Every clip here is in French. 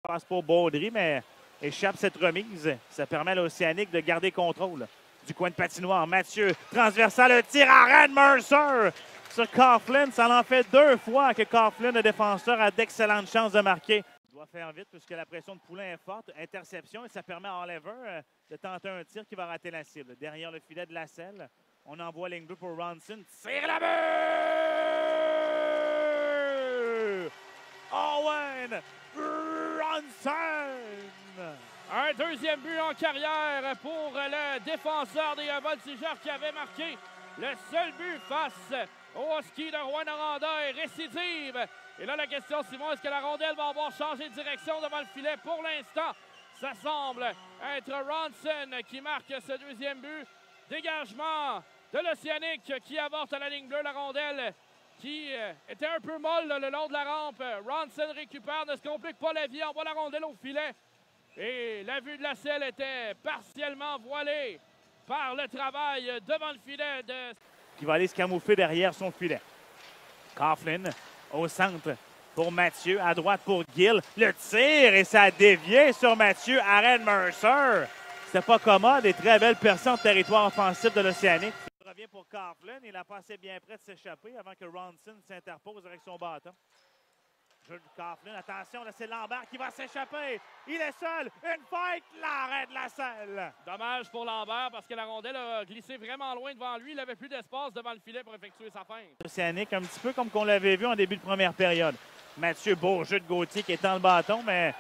passe pour Baudry, mais échappe cette remise. Ça permet à l'Océanique de garder contrôle du coin de patinoire. Mathieu, transversal, le tir à Ryan Mercer sur Coughlin. Ça en fait 2 fois que Coughlin, le défenseur, a d'excellentes chances de marquer. Il doit faire vite puisque la pression de Poulain est forte. Interception et ça permet à Oliver de tenter un tir qui va rater la cible. Derrière le filet de la selle, on envoie ligne bleue pour Ronson. Tire la but! Owen Ronson! Un deuxième but en carrière pour le défenseur des Voltigeurs qui avait marqué le seul but face au Husky de Rouyn-Noranda et récidive. Et là, la question, Simon, est-ce que la rondelle va avoir changé de direction devant le filet? Pour l'instant, ça semble être Ronson qui marque ce deuxième but. Dégagement de l'Océanique qui avorte à la ligne bleue. La rondelle qui était un peu molle le long de la rampe. Ronson récupère, ne se complique pas la vie, envoie la rondelle au filet. Et la vue de la selle était partiellement voilée par le travail devant le filet de... Qui va aller se camoufler derrière son filet. Coughlin au centre pour Mathieu, à droite pour Gill. Le tir et ça a dévié sur Mathieu. Aaron Mercer. C'était pas commode et très belle percée en territoire offensif de l'Océanique. Il revient pour Coughlin. Il a passé bien près de s'échapper avant que Ronson s'interpose avec son bâton. Jeu de Coughlin, attention, là c'est Lambert qui va s'échapper. Il est seul, une fight, l'arrêt de la selle. Dommage pour Lambert parce que la rondelle a glissé vraiment loin devant lui. Il n'avait plus d'espace devant le filet pour effectuer sa feinte. Océanique, un petit peu comme qu'on l'avait vu en début de première période. Mathieu, beau jeu de Gauthier qui étend le bâton, mais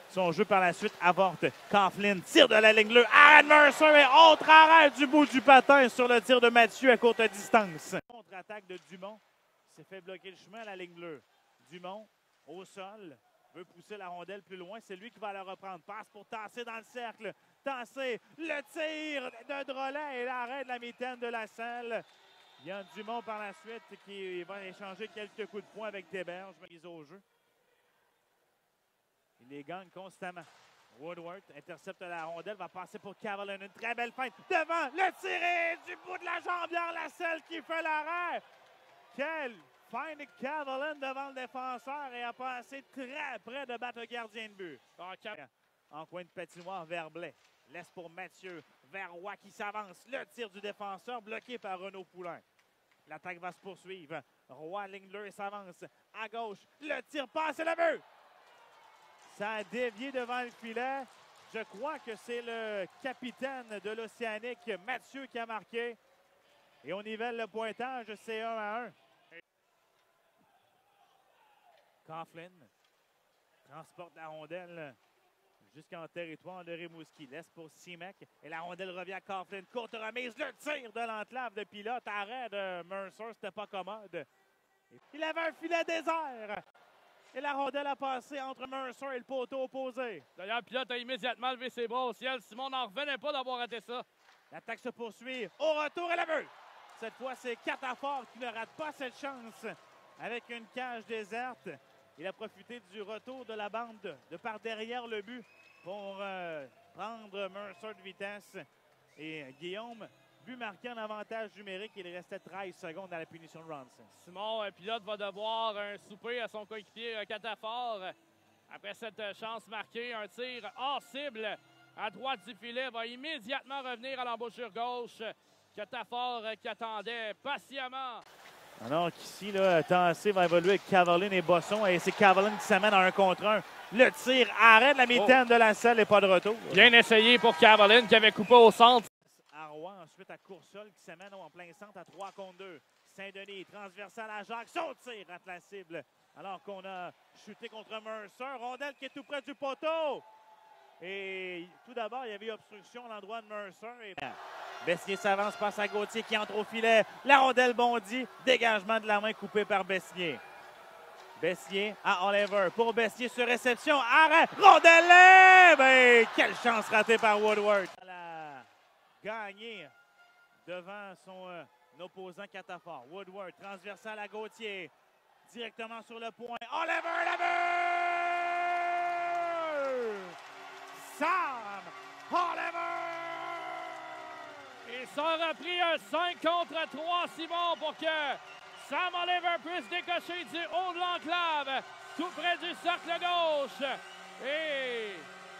son jeu par la suite avorte. Coughlin tire de la ligne bleue. Aaron Mercer et autre arrêt du bout du patin sur le tir de Mathieu à courte distance. Contre-attaque de Dumont s'est fait bloquer le chemin à la ligne bleue. Dumont au sol, veut pousser la rondelle plus loin. C'est lui qui va la reprendre. Passe pour Tassé dans le cercle. Tassé, le tir de Drolet et l'arrêt de la mitaine de la selle. Il y a Dumont par la suite qui va échanger quelques coups de poing avec Théberge, mise au jeu. Il les gagne constamment. Woodward intercepte la rondelle, va passer pour Cavalin. Une très belle feinte. Devant, le tiré du bout de la jambière, la selle qui fait l'arrêt. Quel feinte de Cavalin devant le défenseur et a passé très près de battre le gardien de but. En coin de patinoire, Verblais. Laisse pour Mathieu. Vers Roy qui s'avance. Le tir du défenseur bloqué par Renaud Poulain. L'attaque va se poursuivre. Roy, ligne bleue, s'avance. À gauche, le tir passe et le but. Ça a dévié devant le filet. Je crois que c'est le capitaine de l'Océanique, Mathieu, qui a marqué. Et on nivelle le pointage, c'est 1-1. Coughlin transporte la rondelle jusqu'en territoire de Rimouski. Laisse pour Simek. Et la rondelle revient à Coughlin. Courte remise. Le tir de l'enclave de pilote. Arrêt de Mercer. C'était pas commode. Il avait un filet désert. Et la rondelle a passé entre Mercer et le poteau opposé. D'ailleurs, le pilote a immédiatement levé ses bras au ciel. Simon n'en revenait pas d'avoir raté ça. L'attaque se poursuit. Au retour, et la but. Cette fois, c'est Catafort qui ne rate pas cette chance. Avec une cage déserte. Il a profité du retour de la bande de par derrière le but pour prendre Mercer de vitesse. Et Guillaume, but marqué en avantage numérique, il restait 13 secondes à la punition de Ronson. Simon, un pilote, va devoir un souper à son coéquipier Catafort. Après cette chance marquée, un tir hors cible à droite du filet va immédiatement revenir à l'embouchure gauche. Catafort qui attendait patiemment. Alors qu'ici, Tassé va évoluer avec Cavalin et Bosson. Et c'est Cavalin qui s'amène en 1 contre 1. Le tir arrête la mitaine de la selle et pas de retour. Bien essayé pour Cavalin qui avait coupé au centre. À Rouen, ensuite à Coursol qui s'amène en plein centre à 3 contre 2. Saint-Denis, transversal à Jacques. Son tir rate la cible. Alors qu'on a chuté contre Mercer. Rondelle qui est tout près du poteau. Et tout d'abord, il y avait obstruction à l'endroit de Mercer. Et... Besnier s'avance, passe à Gauthier qui entre au filet. La rondelle bondit. Dégagement de la main coupé par Besnier. Besnier à Oliver. Pour Besnier sur réception. Arrêt. Rondelle! Ben, quelle chance ratée par Woodward. Elle a gagné devant son opposant Catafort. Woodward, transversal à Gauthier. Directement sur le point. Oliver, la but! Sam Oliver! Et ça aura pris un 5 contre 3, Simon, pour que Sam Oliver puisse décocher du haut de l'enclave, tout près du cercle gauche. Et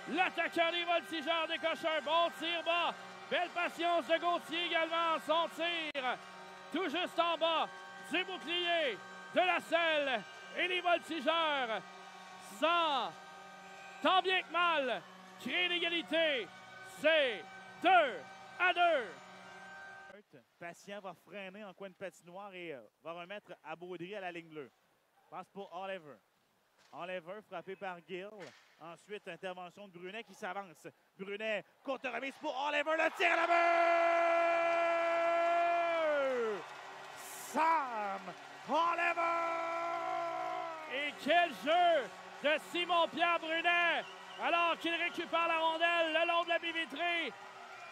l'attaquant des Voltigeurs décoche un bon tir bas. Belle patience de Gauthier également. Son tir tout juste en bas du bouclier de la selle. Et les Voltigeurs, sans tant bien que mal, créer l'égalité. C'est 2-2. Patient va freiner en coin de patinoire et va remettre à Baudry à la ligne bleue. Passe pour Oliver. Oliver frappé par Gill. Ensuite, intervention de Brunet qui s'avance. Brunet, courte remise pour Oliver. Le tir à la but! Sam Oliver! Et quel jeu de Simon-Pierre Brunet alors qu'il récupère la rondelle le long de la baie vitrée,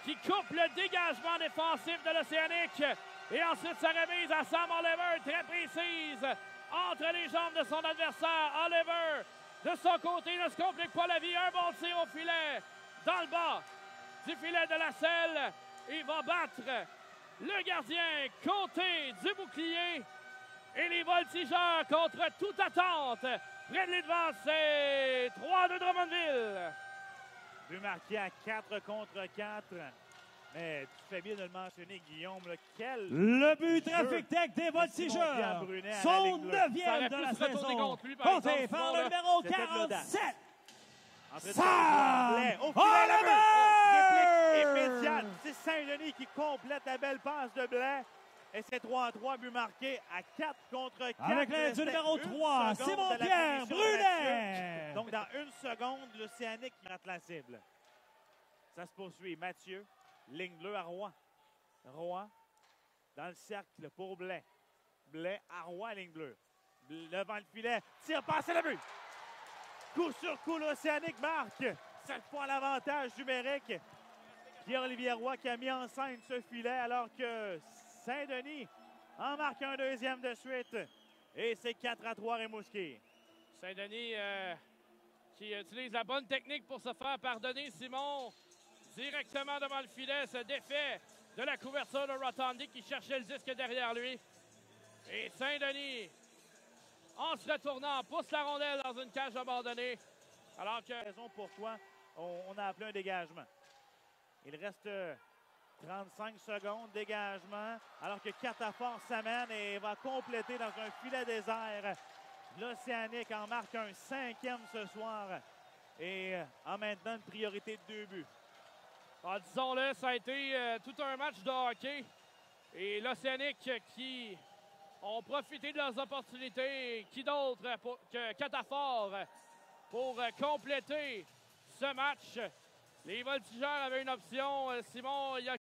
qui coupe le dégagement défensif de l'Océanique. Et ensuite, sa remise à Sam Oliver, très précise, entre les jambes de son adversaire. Oliver, de son côté, ne se complique pas la vie. Un bon tir au filet, dans le bas du filet de la selle. Il va battre le gardien côté du bouclier. Et les Voltigeurs, contre toute attente, prennent les devants. C'est 3-2 Drummondville. But marqué à 4 contre 4. Mais tu fais bien de le mentionner, Guillaume. Le but trafic-tech des Voltigeurs. Son 9e de la saison. Compté par le numéro 47. Sam Oliver! Immédiate. C'est Saint-Denis qui complète la belle passe de Blais. Et c'est 3-3, but marqué à 4 contre 4. Avec l'aide du numéro 3, Simon-Pierre Brunet. Donc, dans une seconde, l'Océanique rate la cible. Ça se poursuit. Mathieu, ligne bleue à Roy. Roy, dans le cercle pour Blais. Blais à Roy, ligne bleue. Devant le filet, tire, passe, le but. Coup sur coup, l'Océanique marque. Cette fois, l'avantage numérique. Pierre-Olivier Roy qui a mis en scène ce filet alors que Saint-Denis en marque un deuxième de suite. Et c'est 4-3 Rimouski. Saint-Denis qui utilise la bonne technique pour se faire pardonner. Simon, directement devant le filet, se défait de la couverture de Rotondi qui cherchait le disque derrière lui. Et Saint-Denis, en se retournant, pousse la rondelle dans une cage abandonnée. Alors que... Raison pourquoi on a appelé un dégagement. Il reste 35 secondes, dégagement, alors que Catafort s'amène et va compléter dans un filet désert. L'Océanique en marque un 5e ce soir et a maintenant une priorité de 2 buts. Ah, disons-le, ça a été tout un match de hockey. Et l'Océanique qui ont profité de leurs opportunités. Qui d'autre que Catafort pour compléter ce match. Les Voltigeurs avaient une option. Simon, il y a